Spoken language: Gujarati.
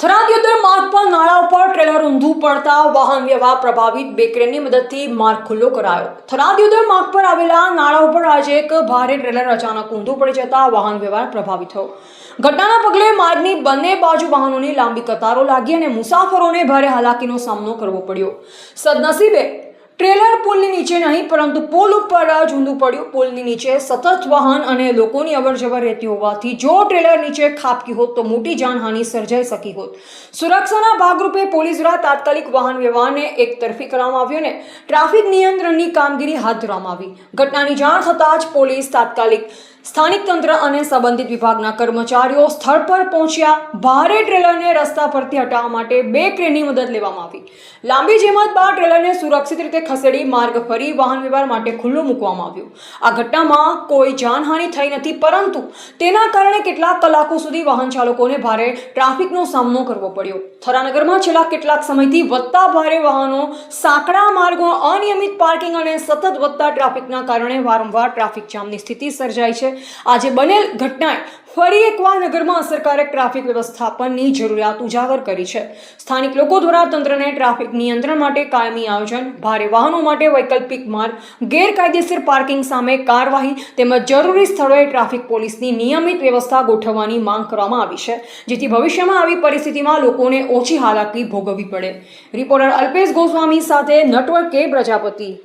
થરાદ માર્ગ પર નાળા ઉપર ટ્રેલર ઊંધું પડતા વાહન વ્યવહાર પ્રભાવિત. બે ક્રેનની મદદથી માર્ગ ખુલ્લો કરાયો. થરાદ માર્ગ પર આવેલા નાળા ઉપર આજે એક ભારે ટ્રેલર અચાનક ઊંધું પડી જતા વાહન વ્યવહાર પ્રભાવિત થયો. ઘટનાના પગલે માર્ગની બંને બાજુ વાહનોની લાંબી કતારો લાગી અને મુસાફરોને ભારે હાલાકીનો સામનો કરવો પડ્યો. સદનસીબે ટ્રેલર પુલની નીચે નહીં પરંતુ પુલ ઉપર જ ઊંધું પડ્યું. પુલની નીચે સતત વાહન અને લોકોની અવરજવર રહેતી હોવાથી જો ટ્રેલર નીચે ખાબકી હોત તો મોટી જાનહાનિ સર્જાઈ શકી હોત. સુરક્ષાના ભાગરૂપે પોલીસ દ્વારા તાત્કાલિક વાહન વ્યવહારને એકતરફી કરવામાં આવ્યો અને ટ્રાફિક નિયંત્રણની કામગીરી હાથ ધરવામાં આવી. ઘટનાની જાણ થતાં જ પોલીસ તાત્કાલિક સ્થાનિક તંત્ર અને સંબંધિત વિભાગના કર્મચારીઓ સ્થળ પર પહોંચ્યા. ભારે ટ્રેલરને રસ્તા પરથી હટાવવા માટે બે ક્રેનની મદદ લેવામાં આવી. લાંબી જહેમત બાદ ટ્રેલરને સુરક્ષિત રીતે ખસેડી માર્ગ ફરી વાહન વ્યવહાર માટે ખુલ્લો મૂકવામાં આવ્યો. આ ઘટનામાં કોઈ જાનહાનિ થઈ નથી, પરંતુ તેના કારણે કેટલાક કલાકો સુધી વાહન ચાલકોને ભારે ટ્રાફિકનો સામનો કરવો પડ્યો. થરાનગરમાં છેલ્લા કેટલાક સમયથી વધતા ભારે વાહનો, સાંકડા માર્ગો, અનિયમિત પાર્કિંગ અને સતત વધતા ટ્રાફિકના કારણે વારંવાર ટ્રાફિક જામની સ્થિતિ સર્જાય છે. આજે બનેલ ઘટનાએ ફરી એકવાર નગરમાં અસરકારક ટ્રાફિક વ્યવસ્થાપનની જરૂરિયાત ઉજાગર કરી છે. સ્થાનિક લોકો દ્વારા તંત્રને ટ્રાફિક નિયંત્રણ માટે કાયમી આયોજન, ભારે વાહનો માટે વૈકલ્પિક માર્ગ, ગેરકાયદેસર પાર્કિંગ સામે કાર્યવાહી તેમજ જરૂરી સ્થળોએ ટ્રાફિક પોલીસની નિયમિત વ્યવસ્થા ગોઠવવાની માંગ કરવામાં આવી છે, જેથી ભવિષ્યમાં આવી પરિસ્થિતિમાં લોકોને ઓછી હાલાકી ભોગવવી પડે. રિપોર્ટર અલ્પેશ ગોસ્વામી સાથે નટવર કે પ્રજાપતિ.